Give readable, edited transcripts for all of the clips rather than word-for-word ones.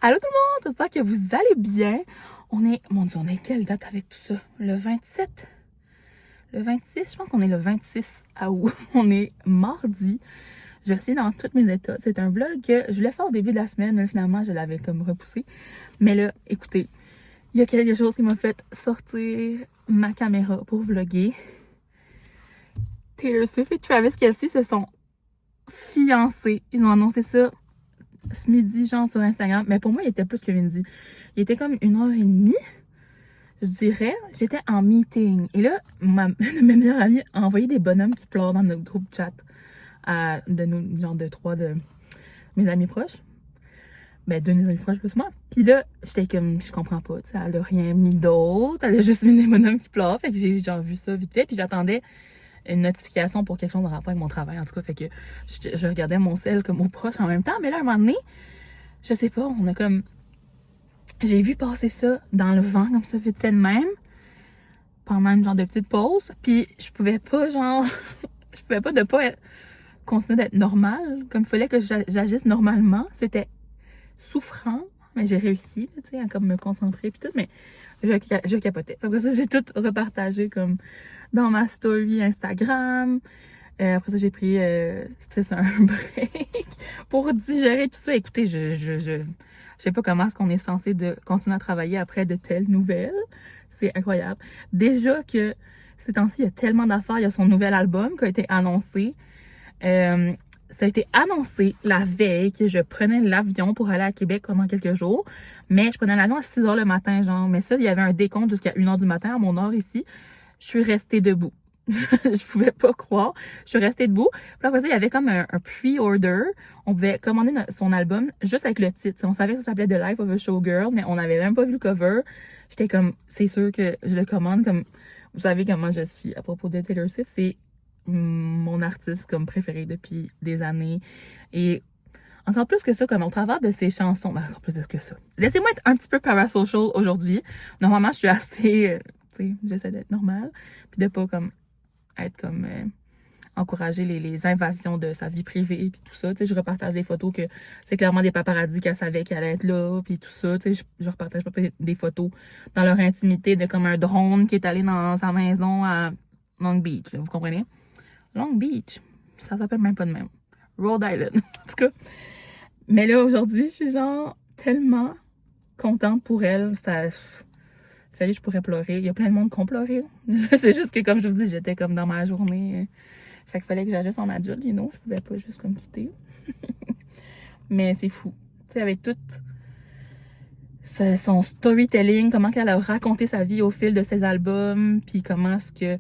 Allô tout le monde, j'espère que vous allez bien. Mon Dieu, on est quelle date avec tout ça? Le 27? Le 26? Je pense qu'on est le 26 août. On est mardi. Je suis dans tous mes états. C'est un vlog que je voulais faire au début de la semaine, mais finalement, je l'avais comme repoussé. Mais là, écoutez, il y a quelque chose qui m'a fait sortir ma caméra pour vlogger. Taylor Swift et Travis Kelce se sont fiancés. Ils ont annoncé ça ce midi, genre sur Instagram. Mais pour moi, il était plus que midi. Il était comme 1h30, je dirais. J'étais en meeting. Et là, ma meilleure amie a envoyé des bonhommes qui pleurent dans notre groupe chat de nous, genre de 3 de mes amis proches. Ben, 2 de mes amis proches plus moi. Puis là, j'étais comme, je comprends pas, tu sais, elle a rien mis d'autre. Elle a juste mis des bonhommes qui pleurent. Fait que j'ai genre vu ça vite fait. Puis j'attendais une notification pour quelque chose de rapport avec mon travail, en tout cas. Fait que je regardais mon cell comme au proche en même temps. Mais là, à un moment donné, je sais pas, on a comme... J'ai vu passer ça dans le vent, comme ça, vite fait de même, pendant une genre de petite pause. Puis je pouvais pas, genre... je pouvais pas continuer d'être normale. Comme il fallait que j'agisse normalement. C'était souffrant, mais j'ai réussi, tu sais, à comme me concentrer puis tout. Mais je capotais. Après ça, j'ai tout repartagé comme dans ma story Instagram. Après ça, j'ai pris c'est un break pour digérer tout ça. Écoutez, je sais pas comment est-ce qu'on est censé de continuer à travailler après de telles nouvelles. C'est incroyable. Déjà que ces temps-ci, il y a tellement d'affaires. Il y a son nouvel album qui a été annoncé. Ça a été annoncé la veille que je prenais l'avion pour aller à Québec pendant quelques jours. Mais je prenais l'avion à 6h le matin, genre. Mais ça, il y avait un décompte jusqu'à 1h du matin à mon heure ici. Je suis restée debout. Je pouvais pas croire. Je suis restée debout. Puis après ça, il y avait comme un pre-order. On pouvait commander son album juste avec le titre. On savait que ça s'appelait The Life of a Showgirl, mais on n'avait même pas vu le cover. J'étais comme, c'est sûr que je le commande. Comme, vous savez comment je suis à propos de Taylor Swift. C'est mon artiste comme préféré depuis des années. Et encore plus que ça, comme au travers de ses chansons, ben encore plus que ça. Laissez-moi être un petit peu parasocial aujourd'hui. Normalement, je suis assez, tu sais, j'essaie d'être normale, puis de pas comme être comme encourager les invasions de sa vie privée puis tout ça. Tu sais, je repartage des photos que c'est clairement des paparazzis qu'elle savait qu'elle allait être là puis tout ça. Tu sais, je repartage pas des photos dans leur intimité de comme un drone qui est allé dans sa maison à Long Beach. Vous comprenez? Long Beach. Ça s'appelle même pas de même. Rhode Island. En tout cas. Mais là, aujourd'hui, je suis genre tellement contente pour elle. Sérieux, je pourrais pleurer. Il y a plein de monde qui ont pleuré. C'est juste que, comme je vous dis, j'étais comme dans ma journée. Fait qu'il fallait que j'agisse en adulte, you know. Je pouvais pas juste comme quitter. Mais c'est fou. Tu sais, avec tout son storytelling, comment qu'elle a raconté sa vie au fil de ses albums, puis comment est-ce que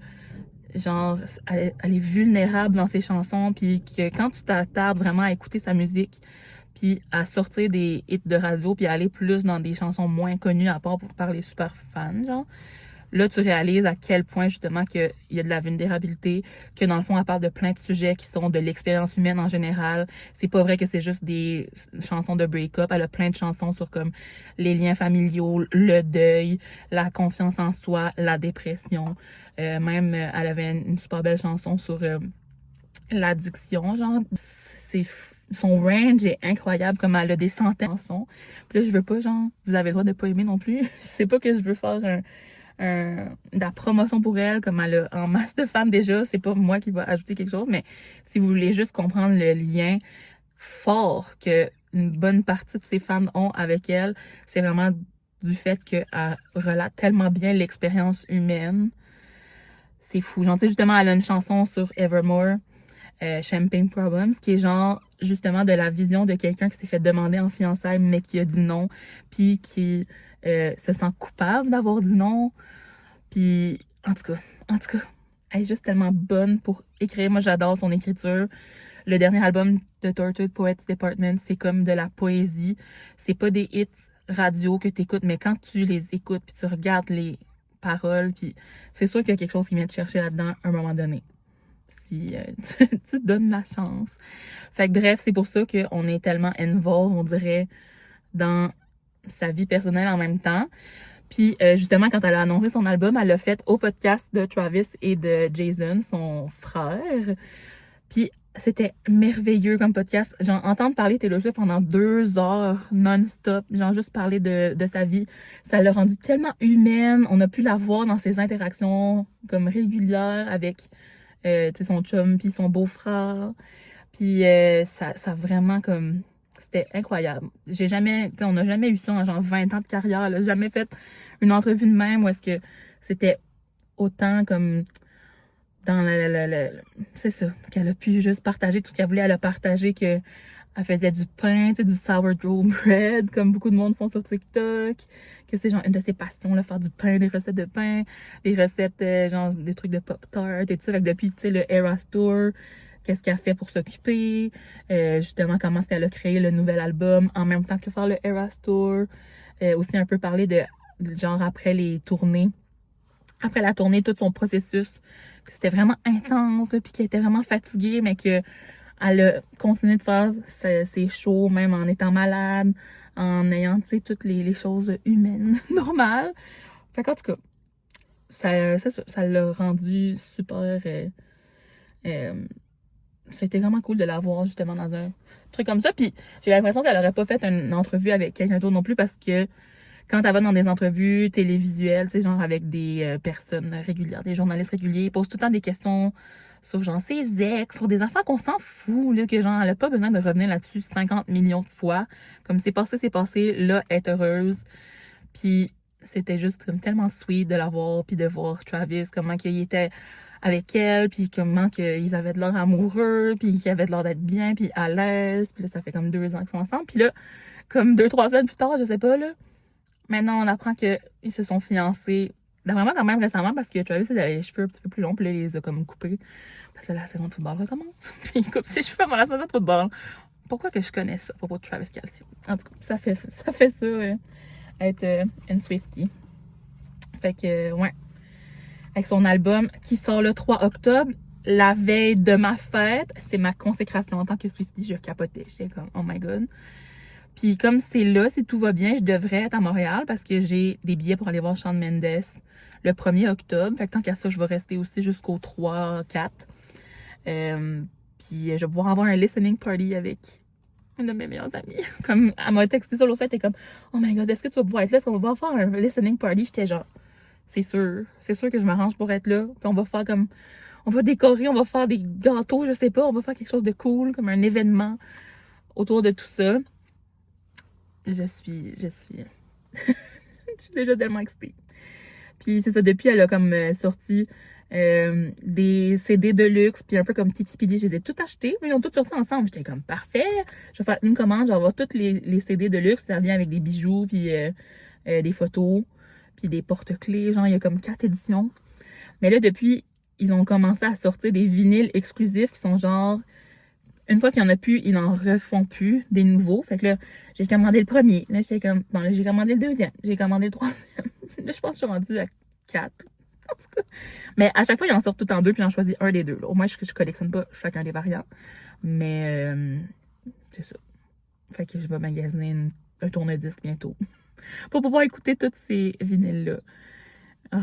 genre, elle est vulnérable dans ses chansons, puis que quand tu t'attardes vraiment à écouter sa musique, puis à sortir des hits de radio, puis à aller plus dans des chansons moins connues à part par les super fans, genre, là, tu réalises à quel point, justement, qu'il y a de la vulnérabilité, que dans le fond, elle parle de plein de sujets qui sont de l'expérience humaine en général. C'est pas vrai que c'est juste des chansons de break-up. Elle a plein de chansons sur, comme, les liens familiaux, le deuil, la confiance en soi, la dépression. Même, elle avait une super belle chanson sur l'addiction, genre. Son range est incroyable, comme elle a des centaines de chansons. Puis là, je veux pas, genre, vous avez le droit de pas aimer non plus. Je sais pas que je veux faire de la promotion pour elle, comme elle a en masse de fans déjà, c'est pas moi qui va ajouter quelque chose, mais si vous voulez juste comprendre le lien fort que une bonne partie de ses fans ont avec elle, c'est vraiment du fait qu'elle relate tellement bien l'expérience humaine. C'est fou. Genre, tu sais, justement, elle a une chanson sur Evermore, Champagne Problems, qui est genre, justement, de la vision de quelqu'un qui s'est fait demander en fiançailles, mais qui a dit non, puis qui se sent coupable d'avoir dit non. Puis, en tout cas, elle est juste tellement bonne pour écrire. Moi, j'adore son écriture. Le dernier album de Tortured Poets Department, c'est comme de la poésie. C'est pas des hits radio que tu écoutes, mais quand tu les écoutes, puis tu regardes les paroles, puis c'est sûr qu'il y a quelque chose qui vient te chercher là-dedans à un moment donné. Si tu te donnes la chance. Fait que bref, c'est pour ça qu'on est tellement involved, on dirait, dans sa vie personnelle en même temps. Puis justement, quand elle a annoncé son album, elle l'a fait au podcast de Travis et de Jason, son frère. Puis C'était merveilleux comme podcast. Genre, entendre parler Taylor Swift pendant 2 heures non-stop, genre juste parler de sa vie, ça l'a rendu tellement humaine. On a pu la voir dans ses interactions comme régulières avec tu sais, son chum puis son beau-frère. Puis ça vraiment comme... C'était incroyable. J'ai jamais... Tu sais, on n'a jamais eu ça en genre 20 ans de carrière. Elle a jamais fait une entrevue de même où est-ce que c'était autant comme... dans c'est ça, qu'elle a pu juste partager tout ce qu'elle voulait. Elle a partagé que elle faisait du pain, tu sais, du sourdough bread, comme beaucoup de monde font sur TikTok, que c'est genre une de ses passions, là, faire du pain, des recettes de pain, des recettes, genre, des trucs de Pop-Tart et tout ça. Fait que depuis, tu sais, le Eras Tour, qu'est-ce qu'elle fait pour s'occuper, justement, comment est-ce qu'elle a créé le nouvel album en même temps que faire le Eras Tour. Aussi un peu parler de, genre, après les tournées, après la tournée, tout son processus, que c'était vraiment intense, là, puis qu'elle était vraiment fatiguée, mais que elle a continué de faire ses shows, même en étant malade, en ayant, tu sais, toutes les choses humaines, normales. Fait qu'en tout cas, ça l'a rendu super... c'était vraiment cool de la voir, justement, dans un truc comme ça. Puis j'ai l'impression qu'elle aurait pas fait une entrevue avec quelqu'un d'autre non plus, parce que quand elle va dans des entrevues télévisuelles, tu sais, genre avec des personnes régulières, des journalistes réguliers, ils posent tout le temps des questions sur genre ses ex, sur des affaires qu'on s'en fout, là, que genre elle a pas besoin de revenir là-dessus 50 millions de fois. Comme c'est passé, là, elle est heureuse. Puis c'était juste comme tellement sweet de la voir, puis de voir Travis, comment qu'il était avec elle, puis comment qu'ils avaient de l'air amoureux, puis qu'ils avaient de l'air d'être bien, puis à l'aise. Puis là, ça fait comme 2 ans qu'ils sont ensemble. Puis là, comme 2, 3 semaines plus tard, je sais pas, là, maintenant, on apprend qu'ils se sont fiancés. Vraiment quand même récemment, parce que Travis a les cheveux un petit peu plus longs, puis là, il les a comme coupés. Parce que la saison de football recommence. Puis il coupe ses cheveux avant la saison de football. Pourquoi que je connais ça à propos de Travis Kelce? En tout cas, ça fait ça, être une Swiftie. Fait que, ouais. Avec son album qui sort le 3 octobre, la veille de ma fête, c'est ma consécration en tant que Swiftie. Je capotais. J'étais comme, oh my god. Puis comme c'est là, si tout va bien, je devrais être à Montréal parce que j'ai des billets pour aller voir Shawn Mendes le 1er octobre. Fait que tant qu'à ça, je vais rester aussi jusqu'au 3-4. Puis je vais pouvoir avoir un listening party avec une de mes meilleures amies. Comme elle m'a texté sur l'autre fait, elle était comme oh my god, est-ce que tu vas pouvoir être là? Est-ce qu'on va pouvoir faire un listening party? J'étais genre c'est sûr que je m'arrange pour être là. Puis on va faire comme on va décorer, on va faire des gâteaux, je sais pas, on va faire quelque chose de cool, comme un événement autour de tout ça. Je suis je suis déjà tellement excitée. Puis c'est ça, depuis, elle a comme sorti des CD de luxe, puis un peu comme Titi Pili, je les ai toutes achetées, mais ils ont toutes sorti ensemble. J'étais comme parfait, je vais faire une commande, je vais avoir toutes les CD de luxe, ça vient avec des bijoux, puis des photos, puis des porte-clés, genre il y a comme 4 éditions. Mais là, depuis, ils ont commencé à sortir des vinyles exclusifs qui sont genre une fois qu'il n'y en a plus, ils n'en refont plus des nouveaux. Fait que là, j'ai commandé le premier. Là, j'étais comme, bon, là, j'ai commandé le deuxième. J'ai commandé le troisième. Là, je pense que je suis rendue à 4. En tout cas. Mais à chaque fois, ils en sortent tout en deux, puis j'en choisis un des deux. Là. Au moins, je collectionne pas chacun des variants. Mais, c'est ça. Fait que je vais magasiner un tourne-disque bientôt. Pour pouvoir écouter tous ces vinyles-là. Oh.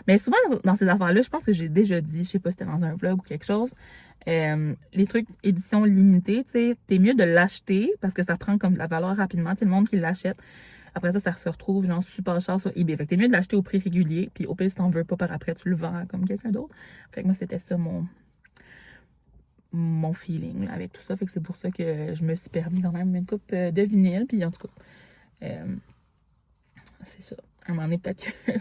Mais souvent, dans ces affaires-là, je pense que j'ai déjà dit, je sais pas si c'était dans un vlog ou quelque chose, les trucs édition limitée, tu sais, t'es mieux de l'acheter parce que ça prend comme de la valeur rapidement. Tu sais, le monde qui l'achète, après ça se retrouve genre super cher sur eBay. Fait que t'es mieux de l'acheter au prix régulier, puis au pire, si t'en veux pas par après, tu le vends comme quelqu'un d'autre. Fait que moi, c'était ça mon feeling là, avec tout ça. Fait que c'est pour ça que je me suis permis quand même une coupe de vinyle, puis en tout cas, c'est ça. À un moment donné, peut-être que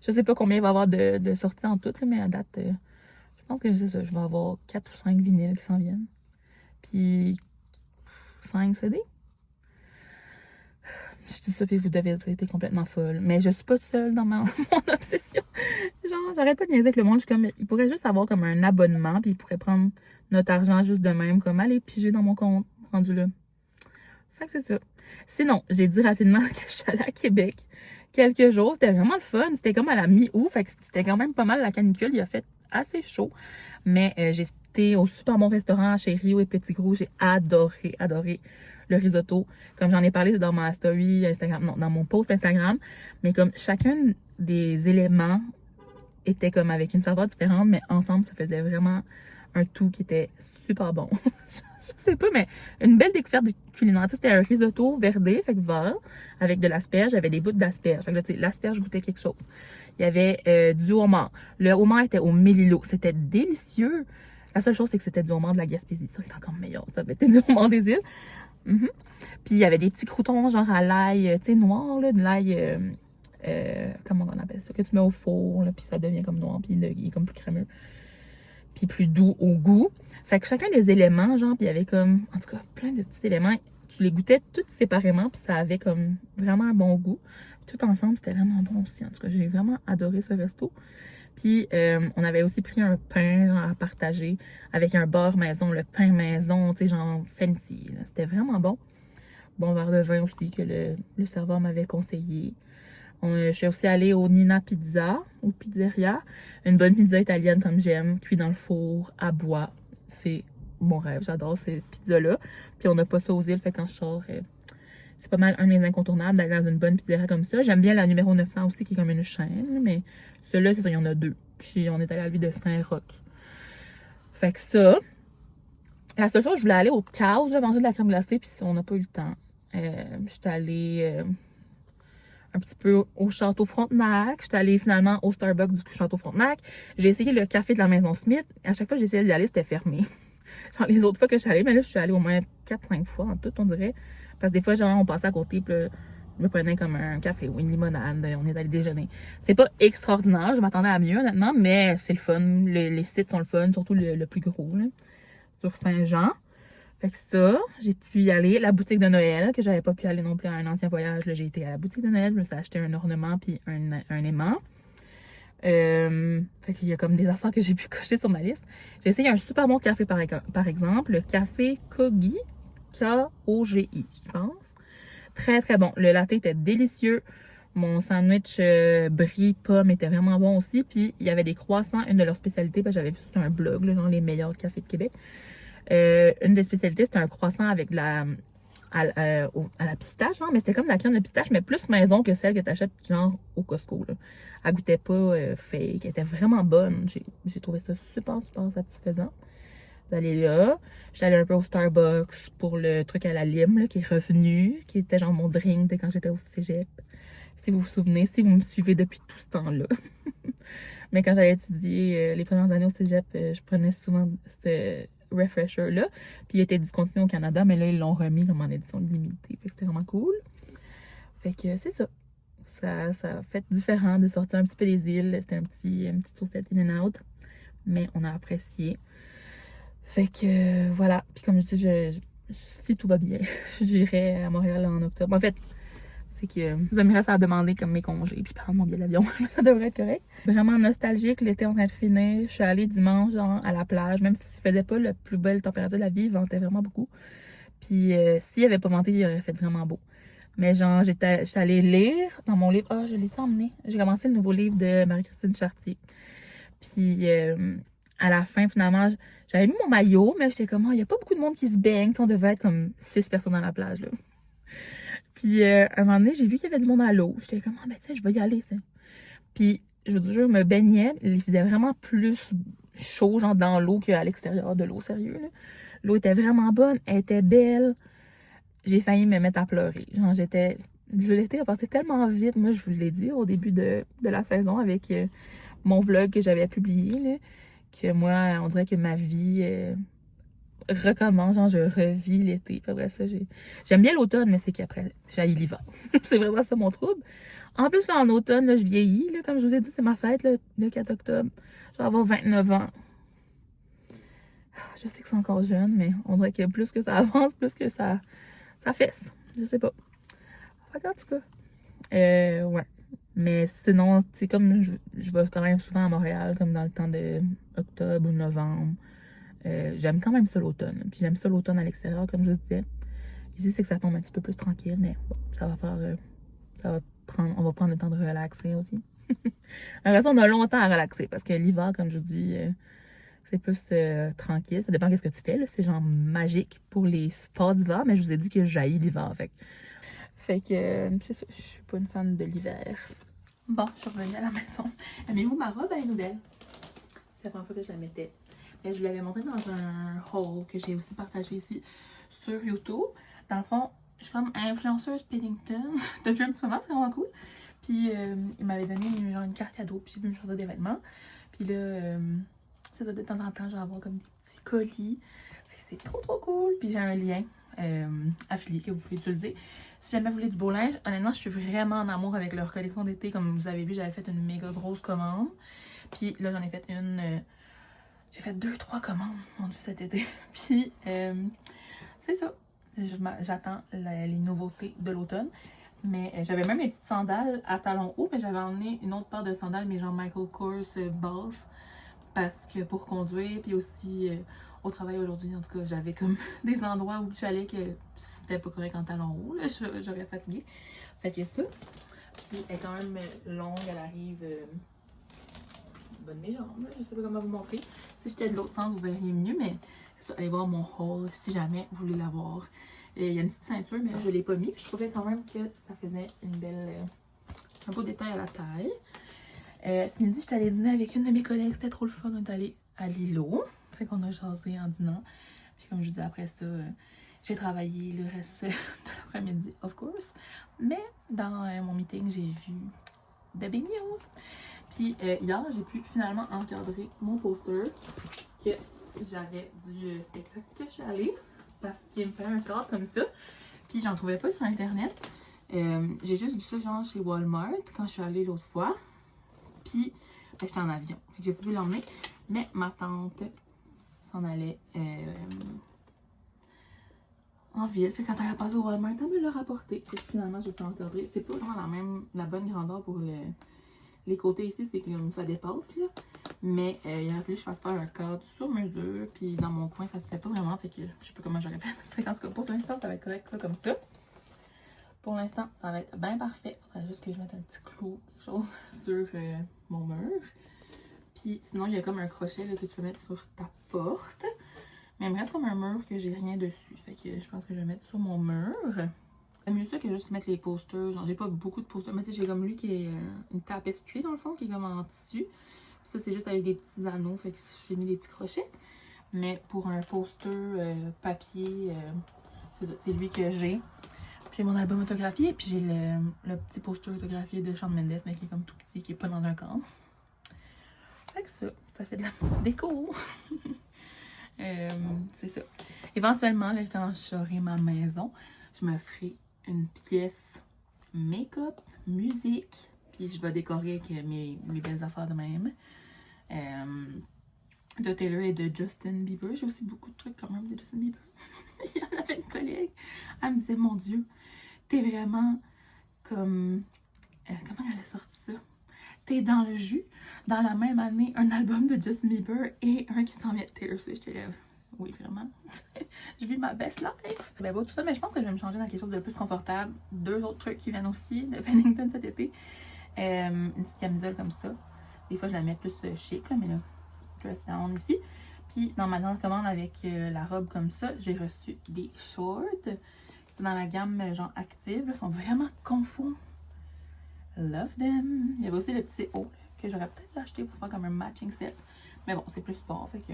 je sais pas combien il va y avoir de sorties en tout, là, mais à date, je pense que c'est ça. Je vais avoir 4 ou 5 vinyles qui s'en viennent. Puis 5 CD. Je dis ça, puis vous devez être complètement folle. Mais je suis pas seule dans mon obsession. Genre, j'arrête pas de niaiser avec le monde. Je suis comme, il pourrait juste avoir comme un abonnement, puis il pourrait prendre notre argent juste de même, comme aller piger dans mon compte, rendu là. Fait que c'est ça. Sinon, j'ai dit rapidement que je suis allée à Québec quelques jours. C'était vraiment le fun. C'était comme à la mi-août. Fait que c'était quand même pas mal la canicule. Il a fait assez chaud. Mais j'ai été au super bon restaurant chez Rio et Petit Gros. J'ai adoré le risotto. Comme j'en ai parlé dans ma story Instagram, non, dans mon post Instagram. Mais comme chacun des éléments était comme avec une saveur différente, mais ensemble, ça faisait vraiment un tout qui était super bon. Je sais pas, mais une belle découverte culinaire. C'était un risotto verdé, fait que vert, avec de l'asperge. Il y avait des bouts d'asperge. Fait que là, tu sais, l'asperge goûtait quelque chose. Il y avait du homard. Le homard était au mélilo. C'était délicieux. La seule chose, c'est que c'était du homard de la Gaspésie. Ça, c'est encore meilleur. Ça avait été du homard des îles. Puis il y avait des petits croutons, genre à l'ail, tu sais, noir, là, de l'ail, comment on appelle ça, que tu mets au four, là, puis ça devient comme noir, puis il est comme plus crémeux, puis plus doux au goût. Fait que chacun des éléments, genre, puis il y avait comme, en tout cas, plein de petits éléments. Tu les goûtais tous séparément, puis ça avait comme vraiment un bon goût. Tout ensemble, c'était vraiment bon aussi. En tout cas, j'ai vraiment adoré ce resto. Puis, on avait aussi pris un pain genre, à partager avec un beurre maison, le pain maison, tu sais, genre fancy. C'était vraiment bon. Bon verre de vin aussi que le serveur m'avait conseillé. Je suis aussi allée au Nina Pizza, ou Pizzeria. Une bonne pizza italienne comme j'aime, cuite dans le four, à bois. C'est mon rêve, j'adore ces pizzas-là. Puis on n'a pas ça aux îles, fait quand je sors, c'est pas mal un des incontournables d'aller dans une bonne pizzeria comme ça. J'aime bien la numéro 900 aussi, qui est comme une chaîne, mais celle-là, c'est ça, il y en a deux. Puis on est allé à la ville de Saint-Roch. Fait que ça, la seule chose, je voulais aller au Chaos, manger de la crème glacée, puis on n'a pas eu le temps. J'étais allée un petit peu au Château Frontenac. J'étais allée finalement au Starbucks du Château Frontenac. J'ai essayé le café de la Maison Smith. À chaque fois que j'essayais d'y aller, c'était fermé. Genre les autres fois que je suis allée, mais là, je suis allée au moins 4-5 fois en tout, on dirait. Parce que des fois, genre, on passait à côté, puis là, je me prenais comme un café ou une limonade. On est allé déjeuner. C'est pas extraordinaire, je m'attendais à mieux, honnêtement, mais c'est le fun. Les sites sont le fun, surtout le plus gros, là, sur Saint-Jean. Fait que ça, j'ai pu y aller. La boutique de Noël, que j'avais pas pu aller non plus à un ancien voyage. Là, j'ai été à la boutique de Noël, je me suis acheté un ornement puis un aimant. Fait qu'il y a comme des affaires que j'ai pu cocher sur ma liste. J'ai essayé un super bon café par exemple, le café Kogi, K-O-G-I, je pense. Très très bon. Le latte était délicieux. Mon sandwich brie pomme était vraiment bon aussi. Puis il y avait des croissants, une de leurs spécialités, parce que j'avais vu sur un blog, là, genre les meilleurs cafés de Québec. Une des spécialités, c'était un croissant avec de la à la pistache, genre, mais c'était comme de la crème de pistache, mais plus maison que celle que tu achètes genre au Costco. Là. Elle goûtait pas fake, elle était vraiment bonne. J'ai trouvé ça super, super satisfaisant d'aller là. J'étais allée un peu au Starbucks pour le truc à la lime là, qui est revenu, qui était genre mon drink de quand j'étais au cégep. Si vous vous souvenez, si vous me suivez depuis tout ce temps-là. Mais quand j'allais étudier les premières années au cégep, je prenais souvent ce refresher-là. Puis il était discontinué au Canada, mais là, ils l'ont remis comme en édition limitée. Fait que c'était vraiment cool. Fait que c'est ça. Ça a fait différent de sortir un petit peu des îles. C'était une petite saucette in and out. Mais on a apprécié. Fait que voilà. Puis comme je dis, si tout va bien, j'irai à Montréal en octobre. En fait, c'est que ça me reste à demander comme mes congés puis prendre mon billet d'avion. Ça devrait être correct. Vraiment nostalgique, l'été en train de finir. Je suis allée dimanche genre, à la plage, même s'il faisait pas la plus belle température de la vie, il ventait vraiment beaucoup. Puis s'il avait pas venté, il aurait fait vraiment beau. Mais genre, j'étais allée lire dans mon livre. Ah, je l'ai emmené. J'ai commencé le nouveau livre de Marie-Christine Chartier. Puis à la fin, finalement, j'avais mis mon maillot, mais j'étais comme, il n'y a pas beaucoup de monde qui se baigne. On devait être comme 6 personnes dans la plage, là. Puis, à un moment donné, j'ai vu qu'il y avait du monde à l'eau. J'étais comme, ben, tu sais, je vais y aller, ça. Puis, je vous jure, je me baignais. Il faisait vraiment plus chaud, genre, dans l'eau qu'à l'extérieur de l'eau, sérieux, là. L'eau était vraiment bonne. Elle était belle. J'ai failli me mettre à pleurer. Genre, l'été a passé tellement vite. Moi, je vous l'ai dit au début de la saison avec mon vlog que j'avais publié, là, que moi, on dirait que ma vie recommence, genre je revis l'été. Puis après ça, j'aime bien l'automne, mais c'est qu'après, j'haïs l'hiver. C'est vraiment ça mon trouble. En plus, là, en automne, là, je vieillis. Là, comme je vous ai dit, c'est ma fête, là, le 4 octobre. Je vais avoir 29 ans. Je sais que c'est encore jeune, mais on dirait que plus que ça avance, plus que ça fesse. Je sais pas. En tout cas. Ouais. Mais sinon, c'est comme je vais quand même souvent à Montréal, comme dans le temps de octobre ou novembre. J'aime quand même ça l'automne. Puis j'aime ça l'automne à l'extérieur, comme je vous disais. Ici, c'est que ça tombe un petit peu plus tranquille, mais bon, ça va faire. On va prendre le temps de relaxer aussi. En fait, on a longtemps à relaxer parce que l'hiver, comme je vous dis, c'est plus tranquille. Ça dépend de ce que tu fais. C'est genre magique pour les sports d'hiver, mais je vous ai dit que j'haïs l'hiver. Fait que c'est ça, je suis pas une fan de l'hiver. Bon, je suis revenue à la maison. Aimez-vous ma robe? Elle est nouvelle. C'est la première fois que je la mettais. Et je l'avais montré dans un haul que j'ai aussi partagé ici sur YouTube. Dans le fond, je suis comme influenceuse Paddington depuis un petit moment, c'est vraiment cool. Puis il m'avait donné une carte cadeau, puis j'ai pu me choisir des vêtements. Puis là, c'est ça, de temps en temps, je vais avoir comme des petits colis. C'est trop trop cool. Puis j'ai un lien affilié que vous pouvez utiliser. Si jamais vous voulez du beau linge, honnêtement, je suis vraiment en amour avec leur collection d'été. Comme vous avez vu, j'avais fait une méga grosse commande. Puis là, j'en ai fait une... j'ai fait 2-3 commandes, mon Dieu, cet été. Puis, c'est ça. J'attends les nouveautés de l'automne. Mais j'avais même mes petites sandales à talons hauts, mais j'avais emmené une autre paire de sandales, mais genre Michael Kors basses, parce que pour conduire, puis aussi au travail aujourd'hui, en tout cas, j'avais comme des endroits où il fallait que c'était pas correct en talons hauts, là, j'aurais fatigué. Fait que ça. Puis elle est quand même longue, elle arrive bonne mes jambes, là. Je sais pas comment vous montrer. Si j'étais de l'autre sens, vous verriez mieux, mais c'est ça, allez voir mon haul si jamais vous voulez l'avoir. Il y a une petite ceinture, mais je l'ai pas mis. Puis je trouvais quand même que ça faisait une belle, un beau détail à la taille. Ce midi, j'étais allée dîner avec une de mes collègues. C'était trop le fun. On est allé à Lilo. Fait qu'on a jasé en dînant. Puis comme je dis, après ça, j'ai travaillé le reste de l'après-midi, of course. Mais dans mon meeting, j'ai vu de big news. Puis hier, j'ai pu finalement encadrer mon poster que j'avais du spectacle que je suis allée. Parce qu'il me fait un cadre comme ça. Puis j'en trouvais pas sur internet. J'ai juste vu ça genre chez Walmart quand je suis allée l'autre fois. Puis ben, j'étais en avion. Fait que j'ai pas pu l'emmener. Mais ma tante s'en allait en ville. Fait que quand elle a passé au Walmart, elle me l'a rapporté. Fait que finalement, j'ai pu encadrer. C'est pas vraiment la bonne grandeur pour les côtés ici. C'est comme ça dépasse là. Mais il a fallu que je fasse faire un cadre sur mesure. Puis dans mon coin, ça se fait pas vraiment. Fait que je sais pas comment j'aurais fait. Fait qu'en tout cas, pour l'instant, ça va être correct ça, comme ça. Pour l'instant, ça va être bien parfait. Faudrait juste que je mette un petit clou, quelque chose, sur mon mur. Puis sinon, il y a comme un crochet là, que tu peux mettre sur ta porte. Mais il me reste comme un mur que j'ai rien dessus. Fait que je pense que je vais mettre sur mon mur. C'est mieux ça que juste mettre les posters. Genre, j'ai pas beaucoup de posters. Mais tu sais, j'ai comme lui qui est une tapestry dans le fond, qui est comme en tissu. Ça, c'est juste avec des petits anneaux, fait que j'ai mis des petits crochets. Mais pour un poster papier, c'est lui que j'ai. Puis j'ai mon album autographié, puis j'ai le petit poster autographié de Shawn Mendes, mais qui est comme tout petit, qui est pas dans un cadre. Fait que ça fait de la petite déco. C'est ça. Éventuellement, là, quand j'aurai ma maison, je me ferai une pièce make-up, musique, puis je vais décorer avec mes belles affaires de même. De Taylor et de Justin Bieber. J'ai aussi beaucoup de trucs quand même de Justin Bieber. Il y en avait une collègue. Elle me disait, mon Dieu, t'es vraiment comme... comment elle a sorti ça? T'es dans le jus. Dans la même année, un album de Justin Bieber et un qui s'en vient de Taylor Swift. J'étais là, oui, vraiment. Je vis ma best life. Ben bon, tout ça, mais je pense que je vais me changer dans quelque chose de plus confortable. 2 autres trucs qui viennent aussi de Paddington cet été. Une petite camisole comme ça. Des fois, je la mets plus chic, là, mais là, dress down ici. Puis, dans ma dernière commande avec la robe comme ça, j'ai reçu des shorts. C'est dans la gamme genre active. Ils sont vraiment confus. Love them. Il y avait aussi le petit haut que j'aurais peut-être acheté pour faire comme un matching set. Mais bon, c'est plus sport, fait que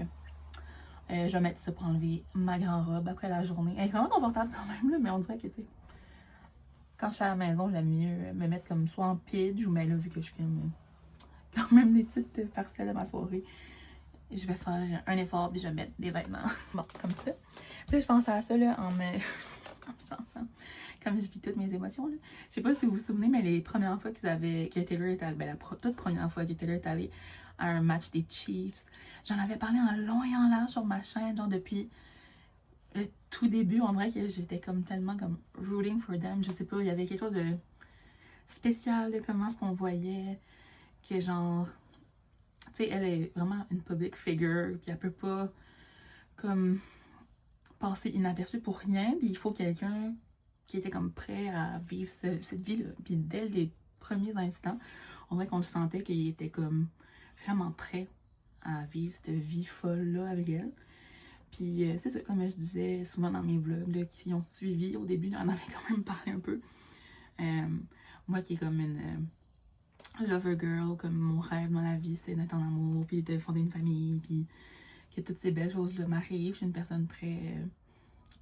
je vais mettre ça pour enlever ma grande robe après la journée. Elle est vraiment confortable quand même, là, mais on dirait que, tu sais, quand je suis à la maison, j'aime mieux me mettre comme soit en pidge ou, mais là, vu que je filme quand même des petites partielles de ma soirée, je vais faire un effort puis je vais mettre des vêtements. Bon, comme ça. Puis là, je pense à ça, là, en me sentant, comme je vis toutes mes émotions, là. Je sais pas si vous vous souvenez, mais les premières fois que Taylor est allé, ben la toute première fois que Taylor est allé à un match des Chiefs, j'en avais parlé en long et en large sur ma chaîne, genre depuis le tout début. On dirait que j'étais comme tellement comme rooting for them. Je sais pas, il y avait quelque chose de spécial de comment est-ce qu'on voyait que genre... Tu sais, elle est vraiment une public figure, puis elle peut pas comme passer inaperçue pour rien, puis il faut quelqu'un qui était comme prêt à vivre cette vie-là. Puis dès les premiers instants, on dirait qu'on le sentait qu'il était comme vraiment prêt à vivre cette vie folle-là avec elle. Puis c'est ça, comme je disais souvent dans mes vlogs là, qui ont suivi au début, j'en avais quand même parlé un peu. Moi qui est comme une... lover girl, comme mon rêve dans la vie, c'est d'être en amour, puis de fonder une famille, puis que toutes ces belles choses-là m'arrivent. Je suis une personne très,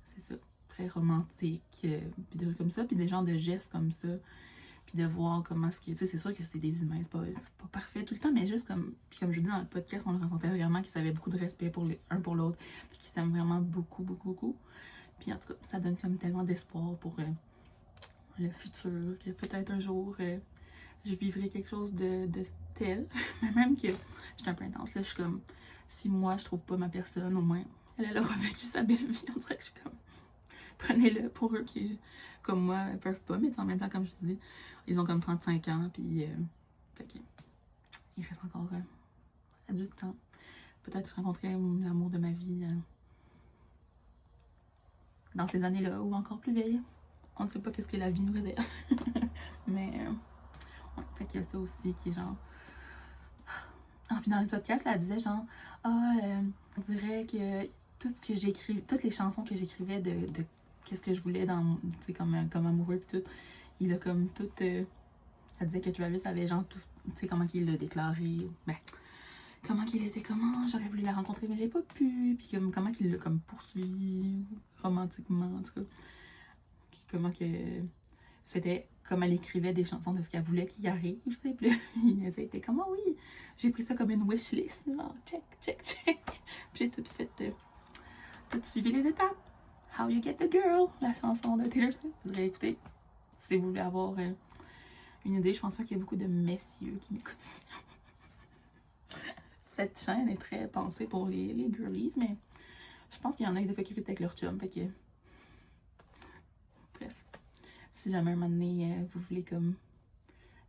c'est ça, très romantique, puis des trucs comme ça, puis des genres de gestes comme ça, puis de voir comment ce qui est, tu sais, c'est sûr que c'est des humains, c'est pas parfait tout le temps, mais juste comme, puis comme je dis dans le podcast, on le ressentait vraiment qu'ils avaient beaucoup de respect pour l'un pour l'autre, puis qu'ils s'aiment vraiment beaucoup, beaucoup, beaucoup. Puis en tout cas, ça donne comme tellement d'espoir pour le futur, que peut-être un jour, je vivrai quelque chose de tel, mais même que j'étais un peu intense, là, je suis comme, si moi je trouve pas ma personne, au moins, elle aura vécu sa belle vie, on dirait que je suis comme, prenez-le pour eux qui, comme moi, peuvent pas, mais en même temps, comme je te dis, ils ont comme 35 ans, puis fait que, il reste encore du temps. Peut-être rencontrer l'amour de ma vie dans ces années-là, ou encore plus vieille. On ne sait pas qu'est-ce que la vie nous réserve. Mais, ouais, fait qu'il y a ça aussi qui est genre... Ah, puis dans le podcast, là, elle disait genre, on dirait que tout ce que j'écris, toutes les chansons que j'écrivais de qu'est-ce que je voulais dans, tu sais, comme amoureux puis tout, il a comme tout, elle disait que Travis avait genre tout, tu sais, comment qu'il l'a déclaré, ben, comment qu'il était, comment j'aurais voulu la rencontrer, mais j'ai pas pu, puis comme, comment qu'il l'a comme poursuivi romantiquement, en tout cas, puis comment que c'était comme elle écrivait des chansons de ce qu'elle voulait qu'il arrive, tu sais, puis là, ça était comme, oh oui, j'ai pris ça comme une wishlist, genre, check, check, check, puis j'ai tout fait, tout suivi les étapes. How You Get the Girl, la chanson de Taylor Swift, vous allez écouter, si vous voulez avoir une idée, je pense pas qu'il y a beaucoup de messieurs qui m'écoutent ici. Cette chaîne est très pensée pour les girlies, mais je pense qu'il y en a des fois qui écoutent avec leur chum, fait que... Bref. Si jamais un moment donné, vous voulez comme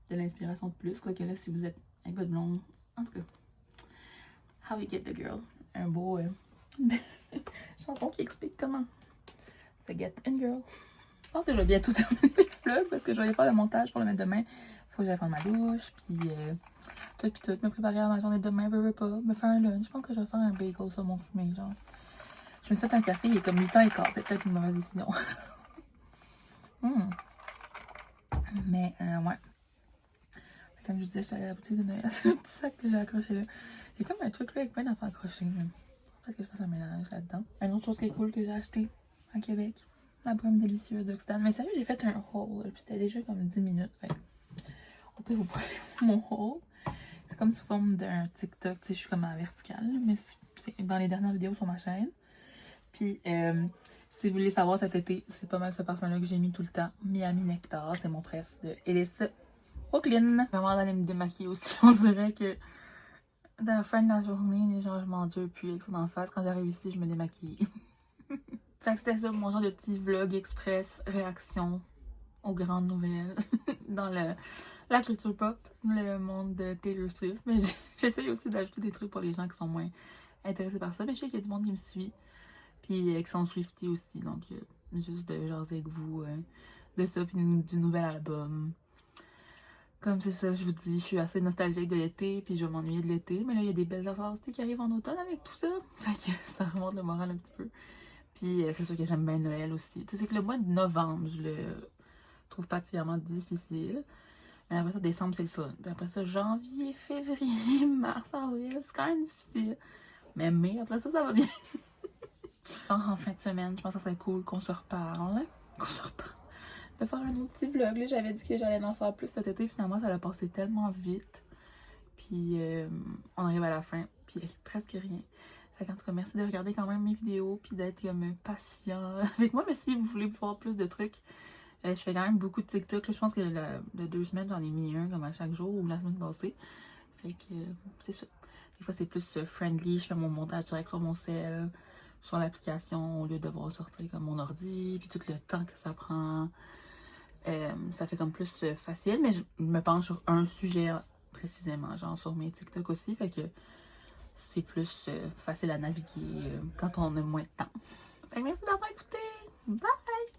de l'inspiration de plus, quoique là, si vous êtes avec votre blonde, en tout cas, How You Get the Girl, un beau chanson qui explique comment se get une girl. Je pense que je vais bientôt terminer le vlog parce que je vais aller faire le montage pour le mettre demain. Faut que j'aille prendre ma douche, puis tout, me préparer à ma journée de demain, me faire un lunch. Je pense que je vais faire un bagel sur mon fumé, genre. Je me suis fait un café, il est comme 8h15, c'est peut-être une mauvaise décision. Mais, ouais. Comme je vous disais, j'étais allée à la boutique de Noël. C'est un petit sac que j'ai accroché là. J'ai comme un truc là avec plein d'affaires accrochées. Peut-être que je fasse un mélange là-dedans. Une autre chose qui est cool que j'ai acheté à Québec. La brume délicieuse d'Occitane. Mais sérieux, j'ai fait un haul. Puis c'était déjà comme 10 minutes. Fait on peut vous voir mon haul. C'est comme sous forme d'un TikTok. Tu sais, je suis comme en verticale. Mais c'est dans les dernières vidéos sur ma chaîne. Puis, si vous voulez savoir, cet été, c'est pas mal ce parfum-là que j'ai mis tout le temps. Miami Nectar. C'est mon préf de Ellis Brooklyn. Vraiment d'aller me démaquiller aussi. On dirait que dans la fin de la journée, les gens, je m'endure puis avec ça en face. Quand j'arrive ici, je me démaquille. Fait que c'était ça, mon genre de petit vlog express réaction aux grandes nouvelles dans la culture pop, le monde de Taylor Swift. Mais j'essaye aussi d'ajouter des trucs pour les gens qui sont moins intéressés par ça. Mais je sais qu'il y a du monde qui me suit, puis qui sont Swifties aussi. Donc, juste de jaser avec vous de ça, puis du nouvel album. Comme c'est ça, je vous dis, je suis assez nostalgique de l'été, puis je vais m'ennuyer de l'été. Mais là, il y a des belles affaires aussi qui arrivent en automne avec tout ça. Fait que ça remonte le moral un petit peu. Puis c'est sûr que j'aime bien Noël aussi. Tu sais, c'est que le mois de novembre, je le trouve particulièrement difficile. Mais après ça, décembre, c'est le fun. Puis après ça, janvier, février, mars, avril, c'est quand même difficile. Mais mai, après ça, ça va bien. En fin de semaine, je pense que ça serait cool qu'on se reparle. Qu'on se reparle. De faire un autre petit vlog. Là, j'avais dit que j'allais en faire plus cet été. Finalement, ça a passé tellement vite. Puis on arrive à la fin. Puis il n'y a presque rien. Fait qu'en tout cas, merci de regarder quand même mes vidéos. Puis d'être comme patient avec moi. Mais si vous voulez voir plus de trucs, je fais quand même beaucoup de TikTok. Là, je pense que de 2 semaines, j'en ai mis un comme à chaque jour ou la semaine passée. Fait que c'est ça. Des fois, c'est plus friendly. Je fais mon montage direct sur mon cell, sur l'application, au lieu de devoir sortir comme mon ordi. Puis tout le temps que ça prend. Ça fait comme plus facile, mais je me penche sur un sujet précisément, genre sur mes TikTok aussi, fait que c'est plus facile à naviguer quand on a moins de temps. Fait que merci d'avoir écouté! Bye!